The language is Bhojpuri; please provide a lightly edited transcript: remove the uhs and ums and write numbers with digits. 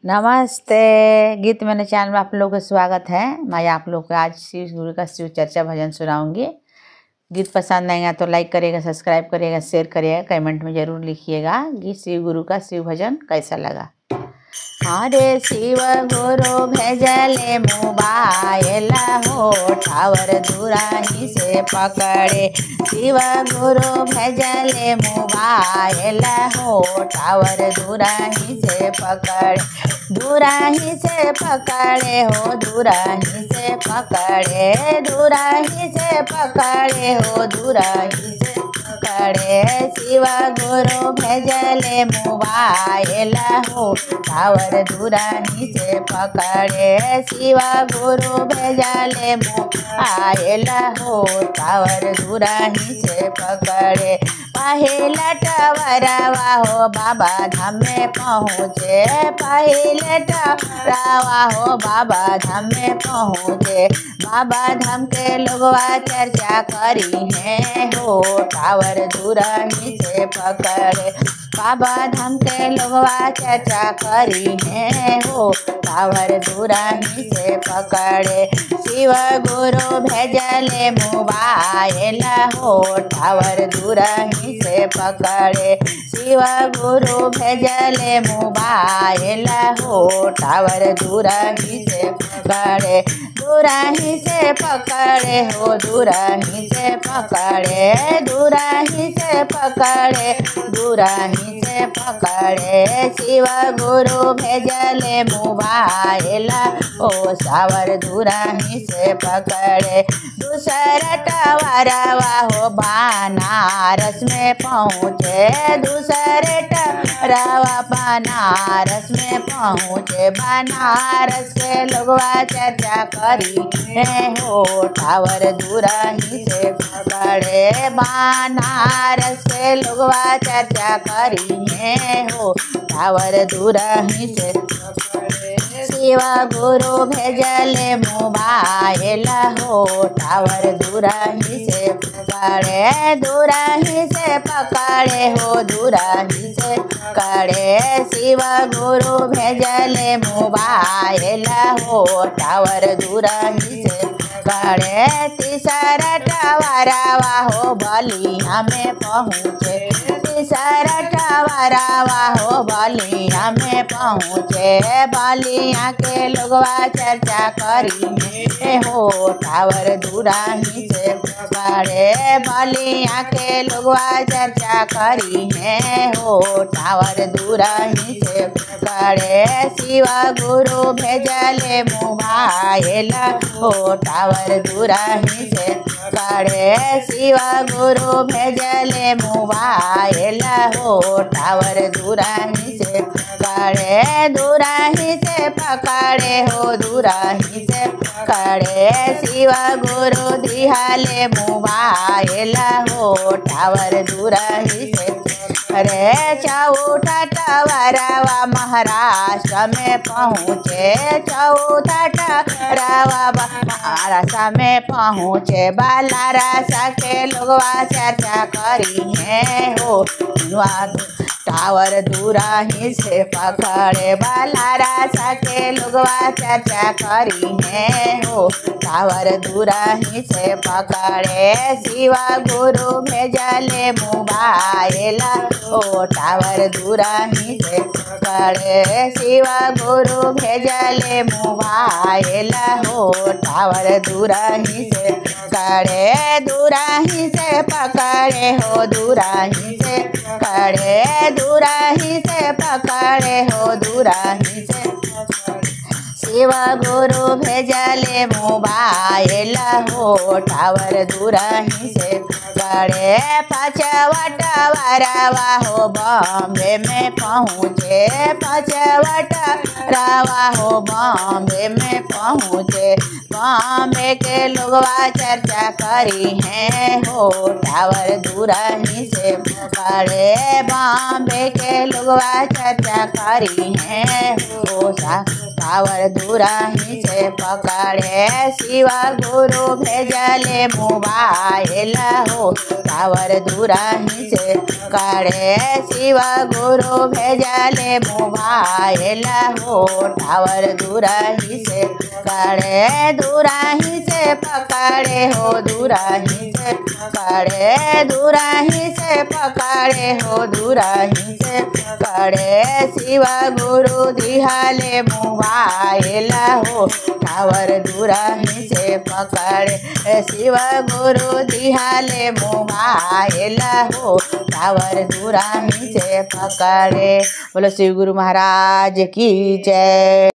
नमस्ते। गीत मैंने चैनल में आप लोगों का स्वागत है। मैं आप लोग को आज शिव गुरु का शिव चर्चा भजन सुनाऊंगी। गीत पसंद आएगा तो लाइक करिएगा, सब्सक्राइब करिएगा, शेयर करिएगा, कमेंट में ज़रूर लिखिएगा गीत शिव गुरु का शिव भजन कैसा लगा। हरे शिव गुरु भेजले मोबाइल हो, टावर दूराही से पकड़े। शिव गुरु भेजले मोबाइल हो, टावर दूराही से पकड़े। दूराही से पकड़े हो, दूराही से पकड़े, दूराही से पकड़े हो, दूराही से पकड़े। शिव गुरु भेजले मोबाइल हो, टावर दूराही से पकड़े। शिव गुरु भेजले मोबाइल हो, टावर दूराही से पकड़े। पहले टवरवा हो बाबा धाम में पहुँचे, पहले टवरवा हो बाबा धाम में पहुँचे। बाबा धाम के लोगवा चर्चा करी है हो, टावर दूराही से पकड़े। बाबा धाम के लोगवा चर्चा करी है हो, टावर दूराही से पकड़े। शिव गुरु भेजले मोबाइल हो, टावर दूराही से पकड़े। शिव गुरु भेजले मोबाइल हो, टावर दूराही से पकड़े। दूराही से पकड़े हो, दूराही से पकड़े, दूराही से पकड़े, दूराही से पकड़े। शिव गुरु भेजले मोबाइल हो, सावर दूराही से पकड़े। दूसरा टवरवा हो बनारस में पहुँचे, दूसरे टवरवा बनारस में पहुँचे। बनारस के लोगवा चर्चा करी है हो, टावर दूराही से पकड़े। बनारस के लोगवा चर्चा करी है हो, टावर दूराही से पकड़े। शिव गुरु भेजले मोबाइल हो, टावर दूराही से पकड़े। दूराही से पकड़े हो, दूराही से पकड़े। शिव गुरु भेजले मोबाइल हो, टावर दूराही से पकड़े। तीसरा टवरवा हो बलिया में पहुँचे, तीसरा टवरवा हो बलिया में पहुँचे। बलिया के लोगवा चर्चा करी हो, टावर दूराही से पकड़े। बलिया के लोगवा चर्चा करी है हो, टावर दूराही से पकड़े। शिव गुरु भेजले मोबाइल हो, टावर दूराही से पकड़े। शिव गुरु भेजले मोबाइल हो, टावर दूराही से पकड़े। दूराही से पकड़े हो, दूराही से पकड़े। शिव गुरु दिहले मोबाइल हो, टावर दूराही से पकड़े। चौथा टवरवा महाराष्ट्र में पहुँचे, चौथा टवरवा महाराष्ट्र में पहुँचे। बालारासा के लोगवा चर्चा करी है हो, टावर दूराही से पकड़े। बालारासा के लोगवा चर्चा करी है हो, टावर दूराही से पकड़े। शिव गुरु भेजले मोबाइल हो, टावर दूराही से पकड़े। शिव गुरु भेजले मोबाइल हो, टावर दूराही से पकड़े। दूराही से पकड़े हो, दूराही से पकड़े, दूराही से पकड़े हो, दूराही से पकड़े। शिव गुरु भेजले मोबाइल हो, टावर दूराही से पकड़े। पाँचवा टवरवा हो बॉम्बे में पहुँचे, पाँचवा टवरवा हो बॉम्बे में पहुँचे। बॉम्बे के लोगवा चर्चा करी है हो, टावर दूराही से पकड़े। बॉम्बे के लोगवा चर्चा करी है हो, टावर दूरही से पकड़े शिव गुरु भेजले मोबाइल हो टावर दूरही से पकड़े शिव गुरु भेजले मोबाइल हो टावर दूरही से पकड़े दूरही से पकड़े हो दूरही से पकड़े दूरही से पकड़े हो दूरही से पकड़े शिव गुरु दिहले मोबाइल हो टावर दूरही से पकड़े शिव गुरु दिहले मोबाइल हो टावर दूरही से पकड़े। बोलो शिव गुरु महाराज की जय।